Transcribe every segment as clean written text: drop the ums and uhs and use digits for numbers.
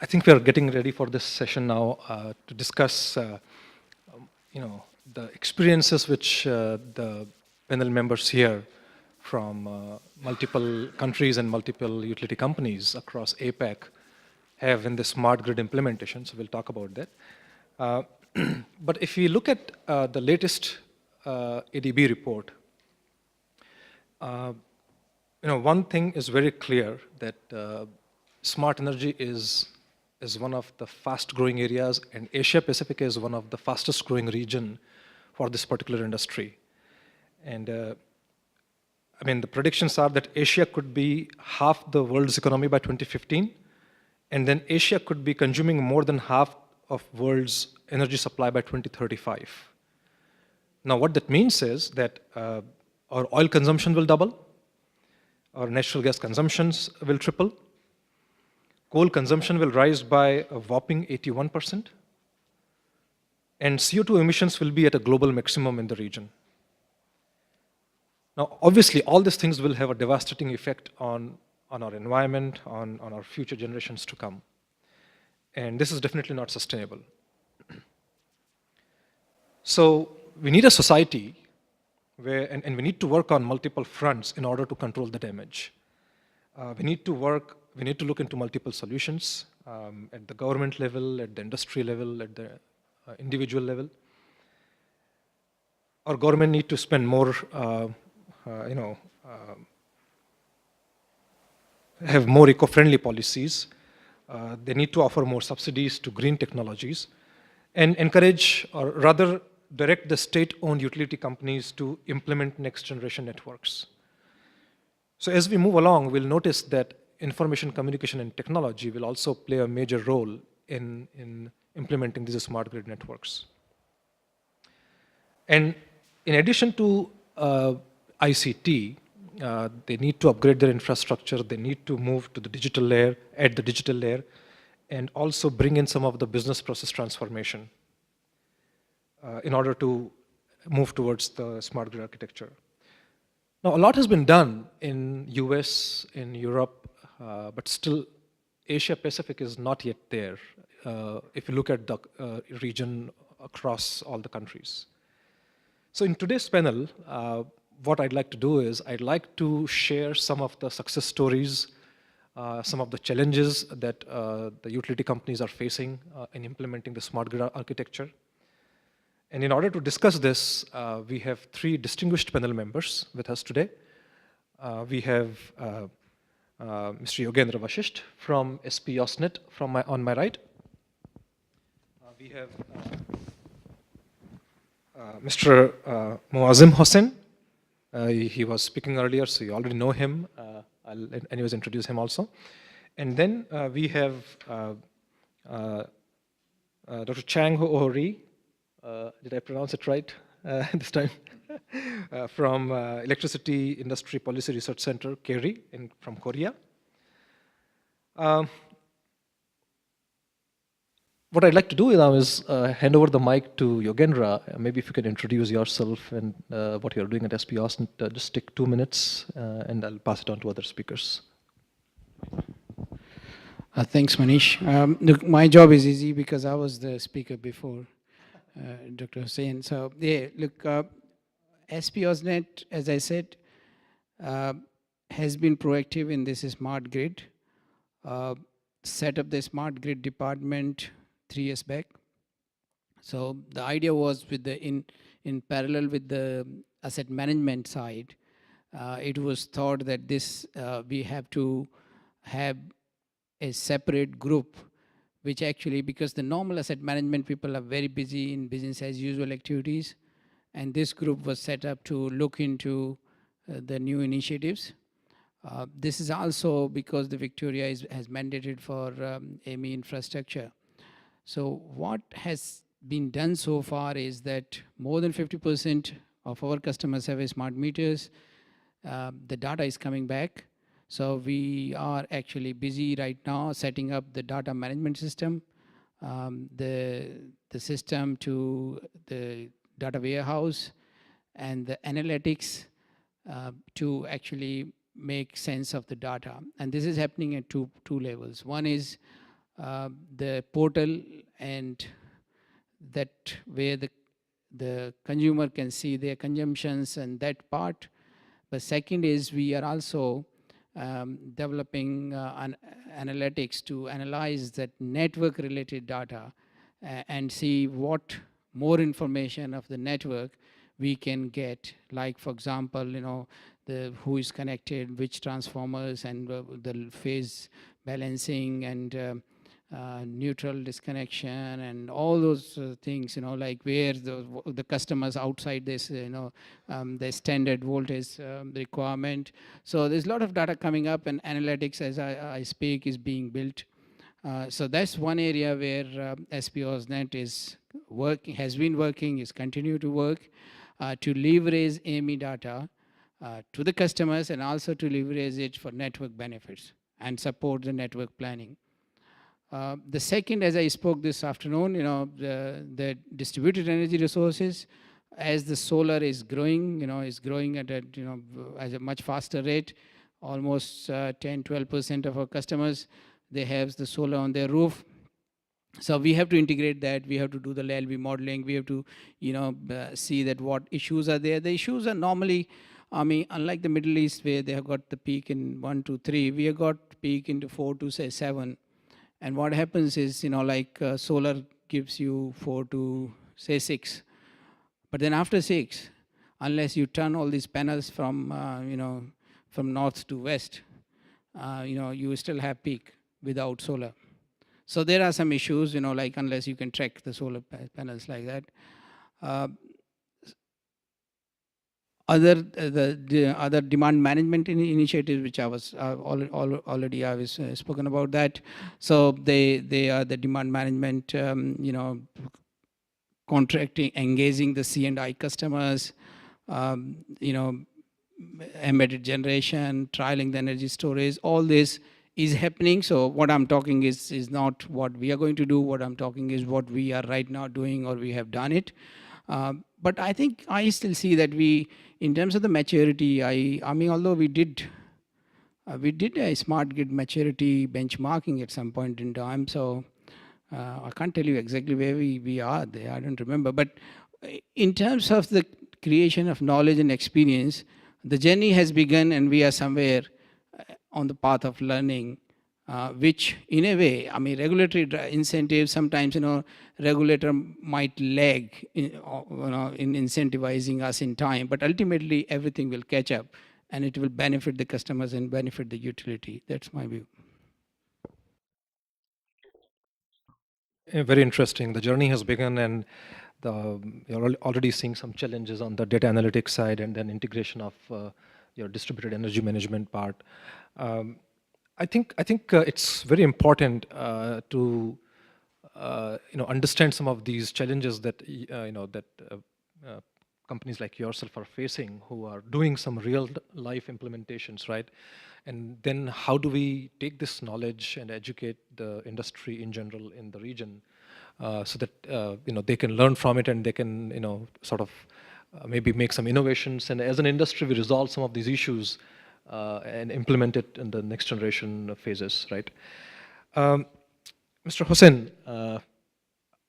I think we are getting ready for this session now to discuss, the experiences which the panel members here from multiple countries and multiple utility companies across APAC have in the smart grid implementation. So we'll talk about that. But if we look at the latest ADB report, one thing is very clear that smart energy is one of the fast growing areas, and Asia Pacific is one of the fastest growing region for this particular industry. And the predictions are that Asia could be half the world's economy by 2015, and then Asia could be consuming more than half of world's energy supply by 2035. Now, what that means is that our oil consumption will double, our natural gas consumptions will triple, coal consumption will rise by a whopping 81%, and CO2 emissions will be at a global maximum in the region. Now, obviously, all these things will have a devastating effect on our environment, on our future generations to come. And this is definitely not sustainable. So we need a society where, and we need to work on multiple fronts in order to control the damage. We need to look into multiple solutions at the government level, at the industry level, at the individual level. Our government need to spend more, have more eco-friendly policies. They need to offer more subsidies to green technologies and encourage, or rather direct the state-owned utility companies to implement next-generation networks. So as we move along, we'll notice that information communication and technology will also play a major role in implementing these smart grid networks. And in addition to ICT, they need to upgrade their infrastructure, they need to move to the digital layer, add the digital layer, and also bring in some of the business process transformation in order to move towards the smart grid architecture. Now, a lot has been done in US, in Europe, but still Asia Pacific is not yet there if you look at the region across all the countries. So in today's panel, what I'd like to do is I'd like to share some of the success stories, some of the challenges that the utility companies are facing in implementing the smart grid architecture. And in order to discuss this, we have three distinguished panel members with us today. We have Mr. Yogendra Vashishtha from SP AusNet on my right. We have Mr. Moazzem Hossain. He was speaking earlier, so you already know him. I'll anyways introduce him also. And then we have Dr. Chang Ho Rhee. Did I pronounce it right this time? From Electricity Industry Policy Research Centre, KERI, from Korea. What I'd like to do now is hand over the mic to Yogendra. Maybe if you can introduce yourself and what you're doing at SP AusNet. Just take 2 minutes and I'll pass it on to other speakers. Thanks, Manish. Look, my job is easy because I was the speaker before Dr. Hossain. So, yeah, look, SP AusNet, as I said, has been proactive in this smart grid. Set up the smart grid department 3 years back. So the idea was with the in parallel with the asset management side, it was thought that this we have to have a separate group, which actually, because the normal asset management people are very busy in business as usual activities, and this group was set up to look into the new initiatives. This is also because the Victoria has mandated for AMI infrastructure. So what has been done so far is that more than 50% of our customers have smart meters. The data is coming back. So we are actually busy right now setting up the data management system, the system to the data warehouse, and the analytics to actually make sense of the data. And this is happening at two levels. One is the portal, and that where the consumer can see their consumptions and that part. But second is we are also developing analytics to analyze that network related data and see what more information of the network we can get, like for example, the who is connected, which transformers, and the phase balancing, and neutral disconnection, and all those things, like where the customers outside this, the standard voltage requirement. So there's a lot of data coming up, and analytics, as I speak, is being built. So that's one area where SPOsNet has been working, is continue to work to leverage AMI data to the customers, and also to leverage it for network benefits and support the network planning. The second, as I spoke this afternoon, the distributed energy resources, as the solar is growing, is growing at a much faster rate. Almost 10-12% of our customers, they have the solar on their roof. So we have to integrate that. We have to do the LLV modeling. We have to, see that what issues are there. The issues are normally, unlike the Middle East where they have got the peak in 1 to 3, we have got peak into 4 to say 7. And what happens is, solar gives you 4 to say 6. But then after 6, unless you turn all these panels from, from north to west, you still have peak without solar. So there are some issues, like unless you can track the solar panels like that. Other demand management initiatives, which I was already I was spoken about that. So they are the demand management, contracting, engaging the C&I customers, embedded generation, trialing the energy storage. All this is happening. So what I'm talking is not what we are going to do. What I'm talking is what we are right now doing, or we have done it. But I think I still see that in terms of the maturity, although we did a smart grid maturity benchmarking at some point in time. So I can't tell you exactly where we are there. I don't remember. But in terms of the creation of knowledge and experience, the journey has begun, and we are somewhere on the path of learning, which in a way, regulatory incentives, sometimes, regulator might lag in incentivizing us in time, but ultimately everything will catch up, and it will benefit the customers and benefit the utility. That's my view. Very interesting. The journey has begun, and you're already seeing some challenges on the data analytics side, and then integration of your distributed energy management part. I think it's very important to understand some of these challenges that companies like yourself are facing, who are doing some real life implementations, right? And then how do we take this knowledge and educate the industry in general in the region, so that they can learn from it, and they can sort of maybe make some innovations, and as an industry we resolve some of these issues and implement it in the next generation phases, right? Mr. Hossain,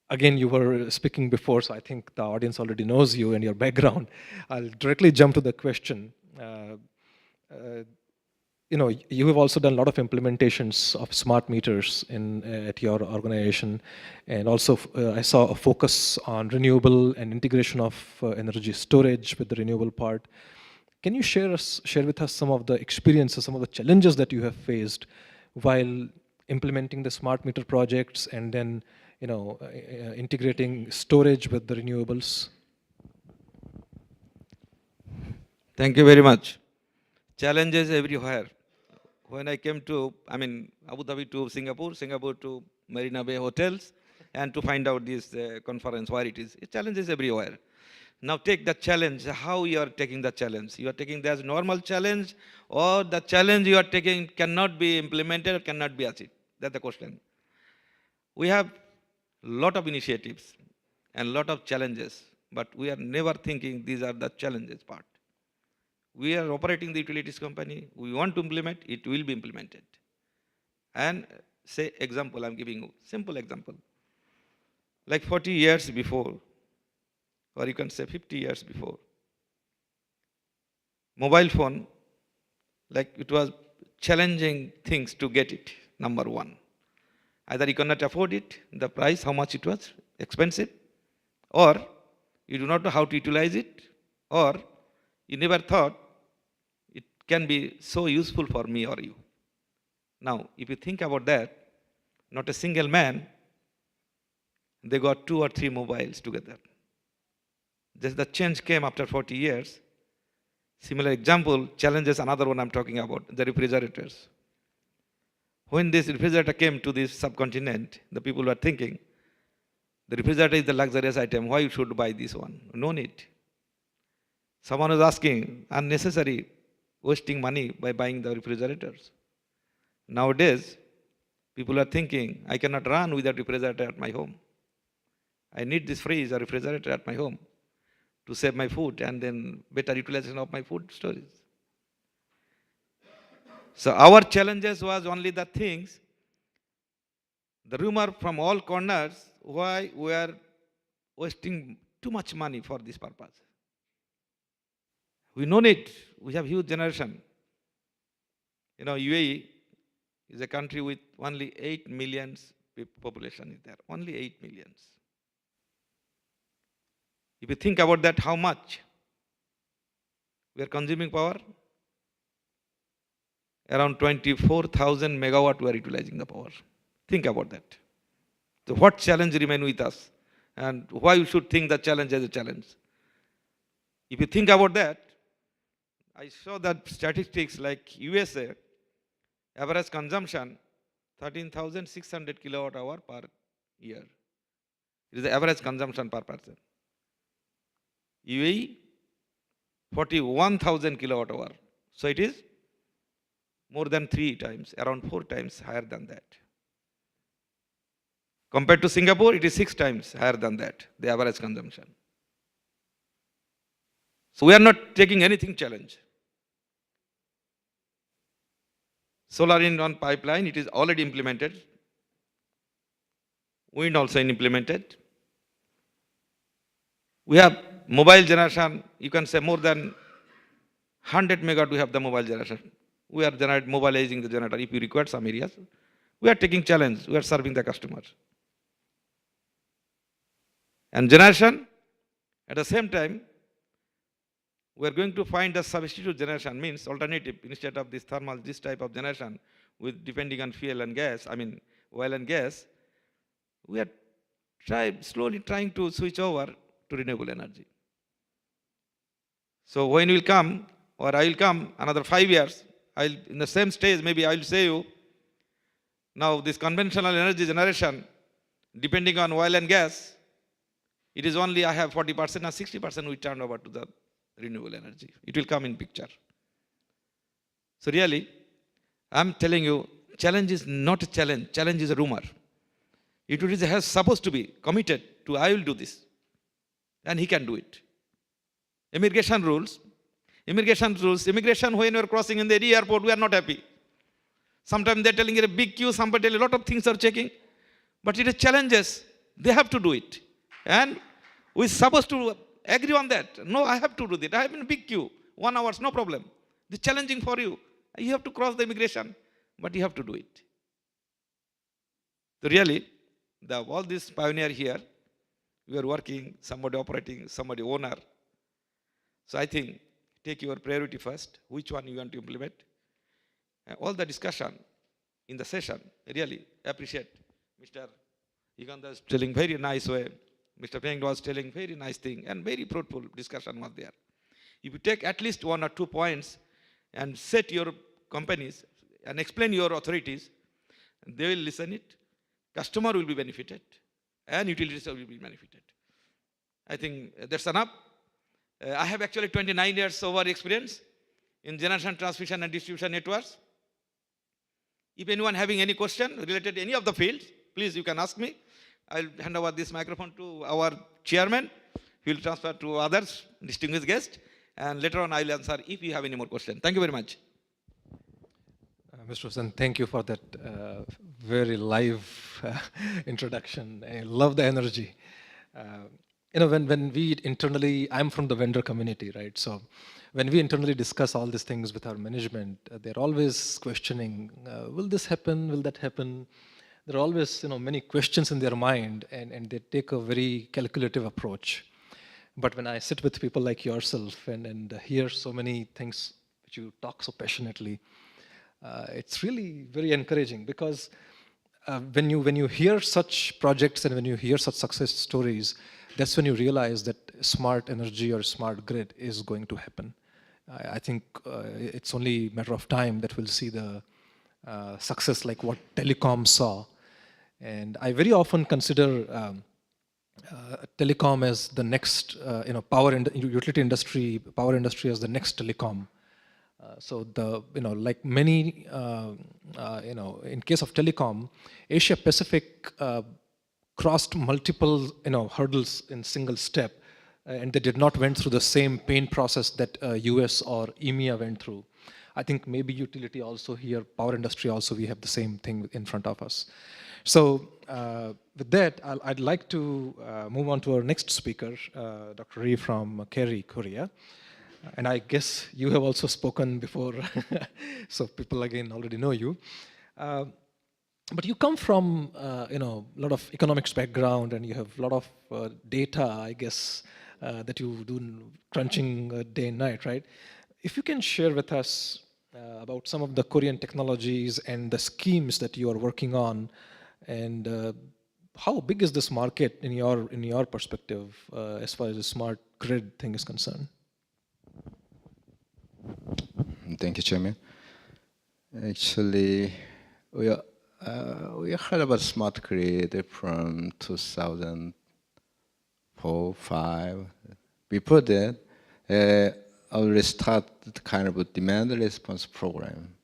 again, you were speaking before, so I think the audience already knows you and your background. I'll directly jump to the question. You have also done a lot of implementations of smart meters at your organization, and also I saw a focus on renewable and integration of energy storage with the renewable part. Can you share with us some of the experiences, some of the challenges that you have faced while implementing the smart meter projects, and then integrating storage with the renewables? Thank you very much. Challenges everywhere. When I came to, Abu Dhabi to Singapore to Marina Bay hotels, and to find out this conference where it is. Challenges everywhere. Now take the challenge, how you are taking the challenge. You are taking that as normal challenge, or the challenge you are taking cannot be implemented or cannot be achieved. That's the question. We have lot of initiatives and lot of challenges, but we are never thinking these are the challenges part. We are operating the utilities company. We want to implement, it will be implemented. And say example I'm giving you, simple example. Like 40 years before, or you can say 50 years before, mobile phone, like it was challenging things to get it, number one. Either you cannot afford it, the price, how much it was, expensive, or you do not know how to utilize it, or you never thought it can be so useful for me or you. Now, if you think about that, not a single man, they got 2 or 3 mobiles together. Just the change came after 40 years. Similar example, challenges another one I'm talking about, the refrigerators. When this refrigerator came to this subcontinent, the people were thinking, the refrigerator is the luxurious item, why you should buy this one? No need. Someone was asking, unnecessary, wasting money by buying the refrigerators. Nowadays, people are thinking, I cannot run without refrigerator at my home. I need this fridge or refrigerator at my home to save my food and then better utilization of my food storage. So our challenges was only the things, the rumor from all corners, why we are wasting too much money for this purpose. We know it. We have huge generation. You know, UAE is a country with only 8 million population is there. Only 8 millions. If you think about that, how much we are consuming power? Around 24,000 megawatt we are utilizing the power. Think about that. So what challenge remain with us? And why you should think the challenge as a challenge? If you think about that, I saw that statistics like USA, average consumption 13,600 kilowatt hour per year. It is the average consumption per person. UAE 41,000 kilowatt hour. So it is more than 3 times, around 4 times higher than that. Compared to Singapore, it is 6 times higher than that, the average consumption. So we are not taking anything challenge. Solar in on pipeline, it is already implemented. Wind also implemented. We have mobile generation, you can say more than 100 megawatt we have the mobile generation. We are mobilizing the generator if you require some areas. We are taking challenge, we are serving the customers. And generation, at the same time, we are going to find a substitute generation, means alternative, instead of this thermal, this type of generation, with depending on fuel and gas, I mean oil and gas, we are slowly trying to switch over to renewable energy. So when will come, or I will come another 5 years, in the same stage, maybe I will say you, now this conventional energy generation, depending on oil and gas, it is only I have 40% or 60% we turn over to the renewable energy. It will come in picture. So really, I'm telling you, challenge is not a challenge, challenge is a rumor. It is supposed to be committed to, I will do this. And he can do it. Immigration rules, when you are crossing in the airport, we are not happy. Sometimes they're telling you a big queue, somebody tell a lot of things are checking. But it is challenges, they have to do it. And we're supposed to agree on that. No, I have to do that. I have in a big queue, 1 hour, no problem. It's challenging for you. You have to cross the immigration, but you have to do it. So really, all this pioneer here, we are working, somebody operating, somebody owner. So I think, take your priority first, which one you want to implement. All the discussion in the session, really appreciate Mr. Yogendra is telling very nice way. Mr. Peng was telling very nice thing and very fruitful discussion was there. If you take at least 1 or 2 points and set your companies and explain your authorities, they will listen it, customer will be benefited and utilities will be benefited. I think that's enough. I have actually 29 years over experience in generation, transmission and distribution networks. If anyone having any question related to any of the fields, please you can ask me. I'll hand over this microphone to our chairman. He will transfer to others, distinguished guests, and later on I will answer if you have any more questions. Thank you very much. Mr. Hossain, thank you for that very live introduction. I love the energy. Uh, when we internally, I'm from the vendor community, right? So when we internally discuss all these things with our management, they're always questioning, will this happen? Will that happen? There are always, many questions in their mind, and they take a very calculative approach. But when I sit with people like yourself and hear so many things which you talk so passionately, it's really very encouraging, because when you hear such projects and when you hear such success stories, that's when you realize that smart energy or smart grid is going to happen. I think it's only a matter of time that we'll see the success like what telecom saw. And I very often consider telecom as the next, utility industry, power industry as the next telecom. So like many, in case of telecom, Asia Pacific crossed multiple, hurdles in single step, and they did not went through the same pain process that US or EMEA went through. I think maybe utility also here, power industry also, we have the same thing in front of us. So with that, I'd like to move on to our next speaker, Dr. Rhee from KERI, Korea. And I guess you have also spoken before, so people again already know you. But you come from, a lot of economics background, and you have a lot of data, I guess, that you do crunching day and night, right? If you can share with us about some of the Korean technologies and the schemes that you are working on, and how big is this market in your perspective as far as the smart grid thing is concerned? Thank you, Chairman. Actually, we heard about smart grid from 2004, 5. Before that, I already started kind of a demand response program.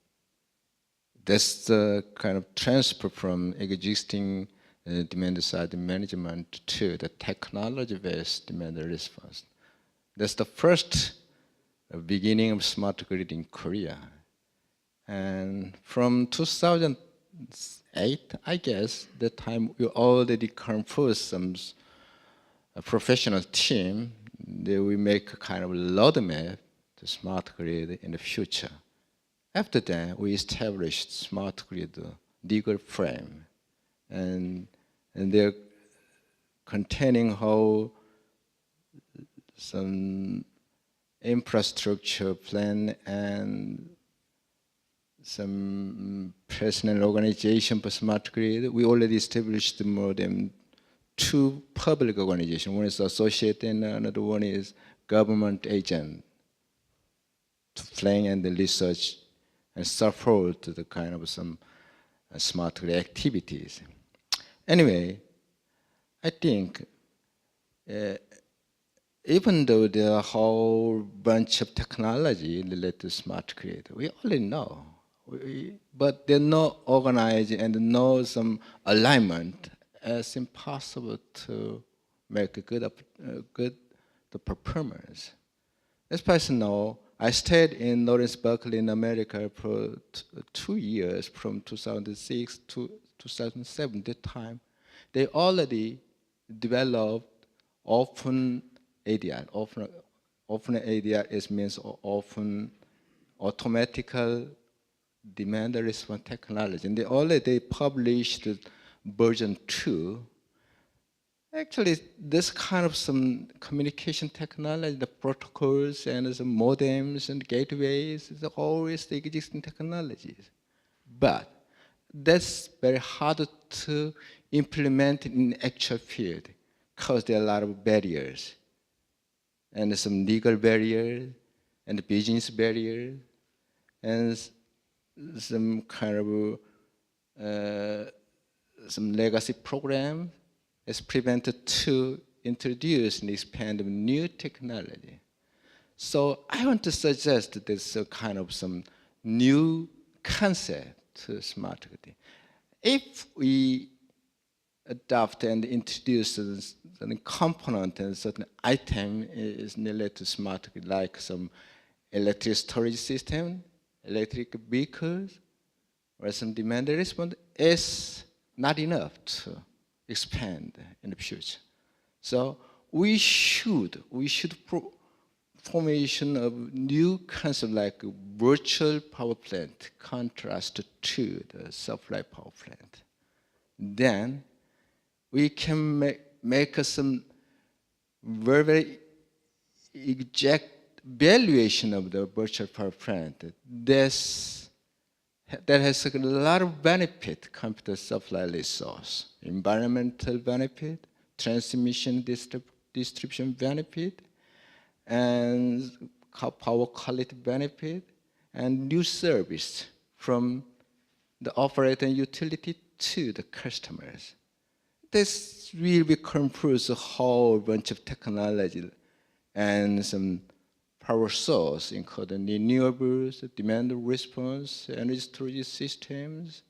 That's the kind of transfer from existing demand side management to the technology-based demand response. That's the first beginning of smart grid in Korea. And from 2008, I guess, that time we already composed some professional team that we make a kind of roadmap to smart grid in the future. After that, we established smart grid legal frame, and they're containing how some infrastructure plan and some personal organization for smart grid. We already established more than 2 public organizations. One is associate and another one is government agent to plan and the research and support the kind of some smart grid activities. Anyway, I think even though there are a whole bunch of technology related to smart grid, we already know. But they're not organized and no some alignment. It's impossible to make a good the performance. As person know, I stayed in Lawrence, Berkeley in America for 2 years, from 2006 to 2007. That time, they already developed open ADR. Open ADR means open automatical demand response technology. And they already published version 2. Actually, this kind of some communication technology, the protocols and the modems and gateways, is always the existing technologies. But that's very hard to implement in actual field because there are a lot of barriers. And some legal barriers and business barriers and some kind of some legacy program is prevented to introduce and expand new technology. So I want to suggest that there's a kind of some new concept to smart grid. If we adopt and introduce certain component and certain item is related to smart grid, like some electric storage system, electric vehicles, or some demand response is not enough to expand in the future. So we should formation of new concept like virtual power plant contrast to the supply power plant. Then we can make some very exact valuation of the virtual power plant. That has a lot of benefit compared to supply resource. Environmental benefit, transmission distribution benefit, and power quality benefit, and new service from the operator and utility to the customers. This really compose a whole bunch of technology and some power source, including renewables, demand response, energy storage systems,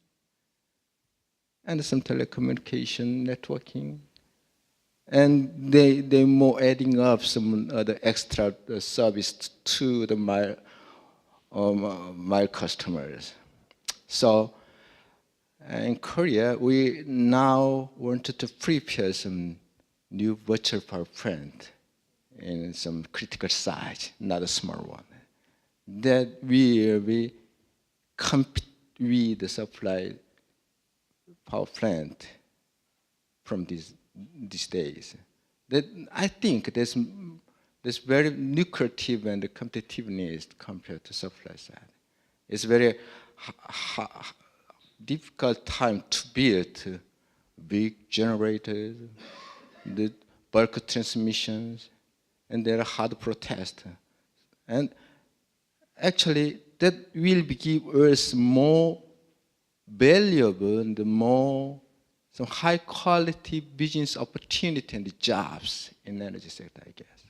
and some telecommunication networking. And they more adding up some other extra service to the my customers. So in Korea, we now wanted to prepare some new virtual power plant in some critical size, not a small one, that we compete with the supply power plant from these days. That I think there's very lucrative and competitiveness compared to supply side. It's very difficult time to build big generators, the bulk transmissions, and they're hard to protest. And actually, that will give us more valuable and more some high quality business opportunity and jobs in the energy sector, I guess.